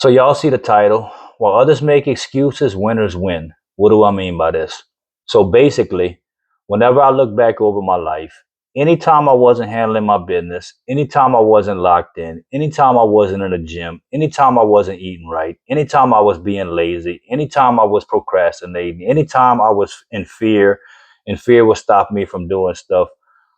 So y'all see the title. While others make excuses, winners win. What do I mean by this? So basically, whenever I look back over my life, anytime I wasn't handling my business, anytime I wasn't locked in, anytime I wasn't in the gym, anytime I wasn't eating right, anytime I was being lazy, anytime I was procrastinating, anytime I was in fear and fear would stop me from doing stuff,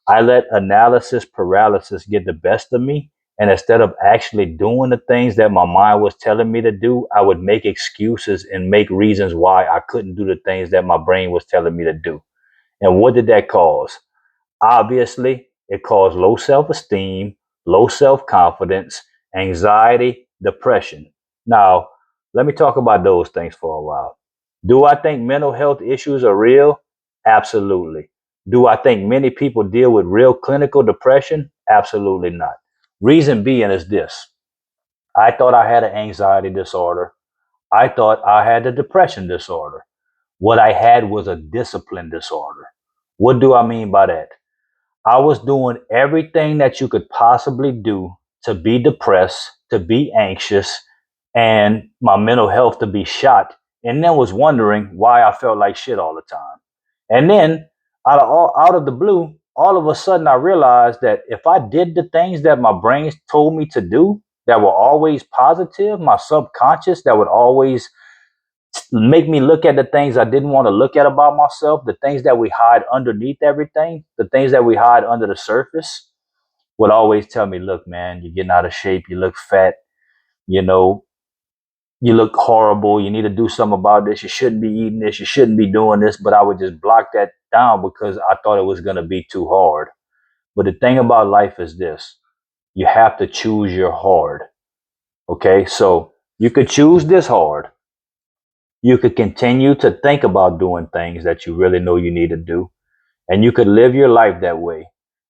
I let analysis paralysis get the best of me, and instead of actually doing the things that my mind was telling me to do, I would make excuses and make reasons why I couldn't do the things that my brain was telling me to do. And what did that cause? Obviously, it caused low self esteem, low self confidence, anxiety, depression. Now, let me talk about those things for a while. Do I think mental health issues are real? Absolutely. Do I think many people deal with real clinical depression? Absolutely not. Reason being is this: I thought I had an anxiety disorder. I thought I had a depression disorder. What I had was a discipline disorder. What do I mean by that? I was doing everything that you could possibly do to be depressed, to be anxious, and my mental health to be shot. And then was wondering why I felt like shit all the time. And then out of the blue, all of a sudden I realized that if I did the things that my brain told me to do that were always positive, my subconscious that would always make me look at the things I didn't want to look at about myself, the things that we hide underneath everything, the things that we hide under the surface, would always tell me, look, man, you're getting out of shape, you look fat, you know, you look horrible, you need to do something about this, you shouldn't be eating this, you shouldn't be doing this. But I would just block that down because I thought it was going to be too hard. But the thing about life is this: you have to choose your hard. Okay, so you could choose this hard. You could continue to think about doing things that you really know you need to do, and you could live your life that way.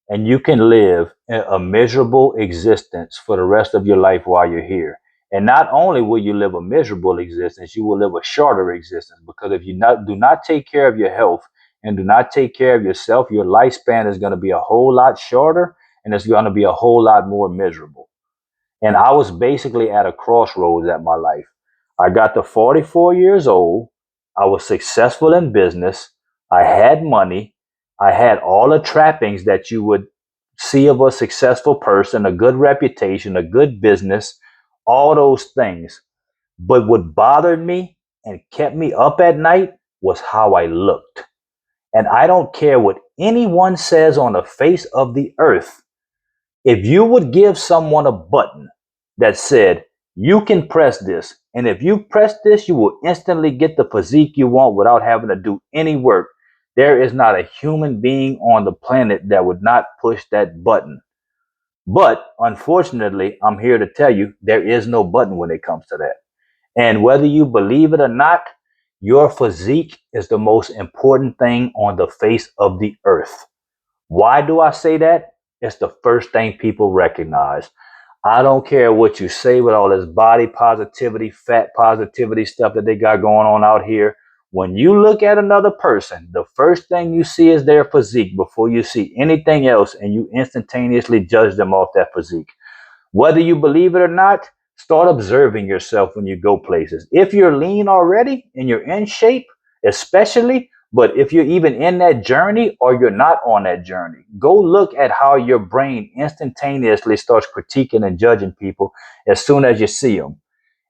And you can live a miserable existence for the rest of your life while you're here. And not only will you live a miserable existence, you will live a shorter existence, because if you do not take care of your health and do not take care of yourself, your lifespan is going to be a whole lot shorter, and it's going to be a whole lot more miserable. And I was basically at a crossroads at my life. I got to 44 years old. I was successful in business. I had money. I had all the trappings that you would see of a successful person, a good reputation, a good business, all those things. But what bothered me and kept me up at night was how I looked. And I don't care what anyone says on the face of the earth. If you would give someone a button that said, you can press this, and if you press this, you will instantly get the physique you want without having to do any work, there is not a human being on the planet that would not push that button. But unfortunately, I'm here to tell you there is no button when it comes to that. And whether you believe it or not, your physique is the most important thing on the face of the earth. Why do I say that? It's the first thing people recognize. I don't care what you say with all this body positivity, fat positivity stuff that they got going on out here. When you look at another person, the first thing you see is their physique before you see anything else, and you instantaneously judge them off that physique. Whether you believe it or not, start observing yourself when you go places. If you're lean already and you're in shape, especially, but if you're even in that journey or you're not on that journey, go look at how your brain instantaneously starts critiquing and judging people as soon as you see them,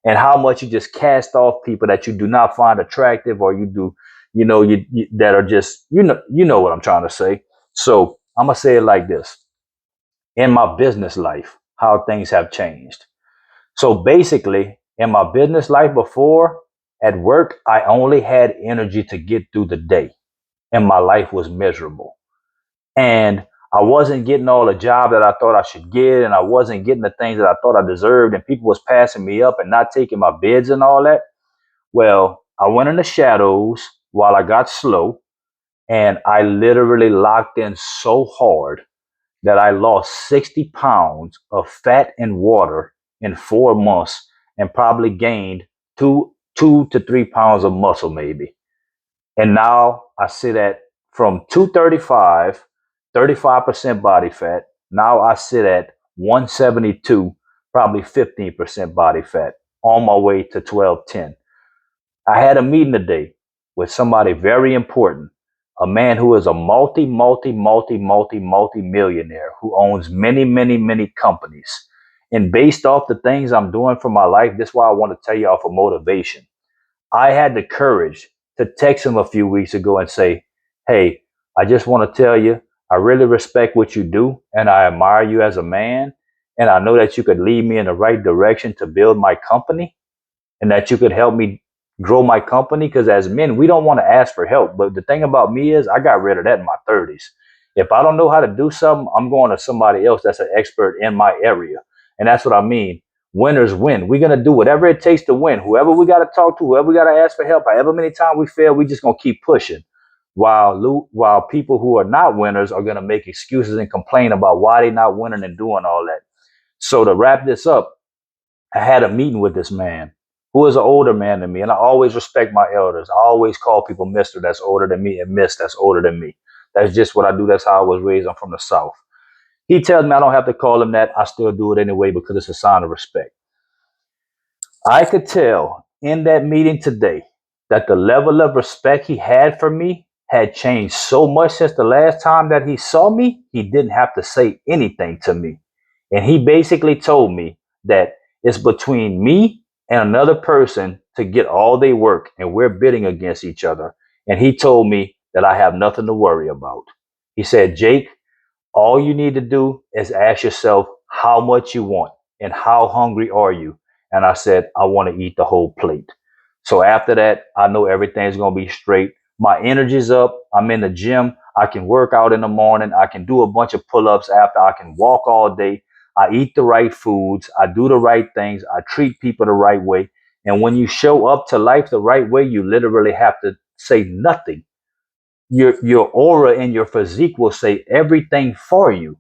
and how much you just cast off people that you do not find attractive, or you do, you that are just, you know what I'm trying to say. So I'm gonna say it like this: in my business life, how things have changed. So basically, in my business life before, at work, I only had energy to get through the day, and my life was miserable. And I wasn't getting all the job that I thought I should get, and I wasn't getting the things that I thought I deserved, and people was passing me up and not taking my bids and all that. Well, I went in the shadows while I got slow, and I literally locked in so hard that I lost 60 pounds of fat and water in 4 months, and probably gained 2 to 3 pounds of muscle maybe. And now I sit at from 235, 35% body fat. Now I sit at 172, probably 15% body fat. on my way to 1210. I had a meeting today with somebody very important, a man who is a multi millionaire who owns many companies. And based off the things I'm doing for my life, this is why I want to tell y'all for motivation. I had the courage to text him a few weeks ago and say, hey, I just want to tell you, I really respect what you do and I admire you as a man. And I know that you could lead me in the right direction to build my company and that you could help me grow my company. Because as men, we don't want to ask for help. But the thing about me is I got rid of that in my 30s. If I don't know how to do something, I'm going to somebody else that's an expert in my area. And that's what I mean. Winners win. We're going to do whatever it takes to win. Whoever we got to talk to, whoever we got to ask for help, however many times we fail, we just going to keep pushing. While people who are not winners are going to make excuses and complain about why they're not winning and doing all that. So to wrap this up, I had a meeting with this man who is an older man than me, and I always respect my elders. I always call people Mister that's older than me and Miss that's older than me. That's just what I do. That's how I was raised. I'm from the South. He tells me I don't have to call him that. I still do it anyway because it's a sign of respect. I could tell in that meeting today that the level of respect he had for me had changed so much since the last time that he saw me, he didn't have to say anything to me. And he basically told me that it's between me and another person to get all they work, and we're bidding against each other. And he told me that I have nothing to worry about. He said, Jake, all you need to do is ask yourself how much you want and how hungry are you. And I said, I want to eat the whole plate. So after that, I know everything's going to be straight. My energy's up. I'm in the gym. I can work out in the morning. I can do a bunch of pull-ups after. I can walk all day. I eat the right foods. I do the right things. I treat people the right way. And when you show up to life the right way, you literally have to say nothing. Your aura and your physique will say everything for you.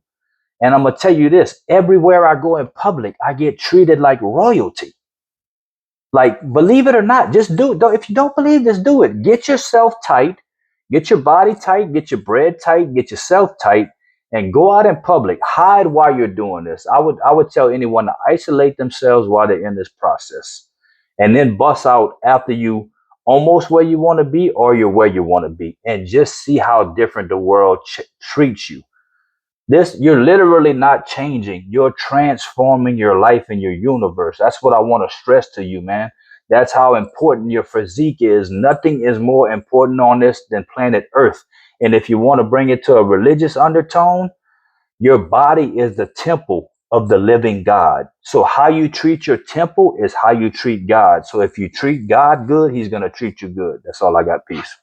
And I'm gonna tell you this: everywhere I go in public, I get treated like royalty. Like, believe it or not, just do it. If you don't believe, just do it. Get yourself tight, get your body tight, get your bread tight, get yourself tight, and go out in public. Hide while you're doing this. I would tell anyone to isolate themselves while they're in this process, and then bust out after you almost where you want to be or you're where you want to be, and just see how different the world treats you. This, you're literally not changing. You're transforming your life and your universe. That's what I want to stress to you, man. That's how important your physique is. Nothing is more important on this than planet Earth. And if you want to bring it to a religious undertone, your body is the temple of the living God. So how you treat your temple is how you treat God. So if you treat God good, he's going to treat you good. That's all I got. Peace.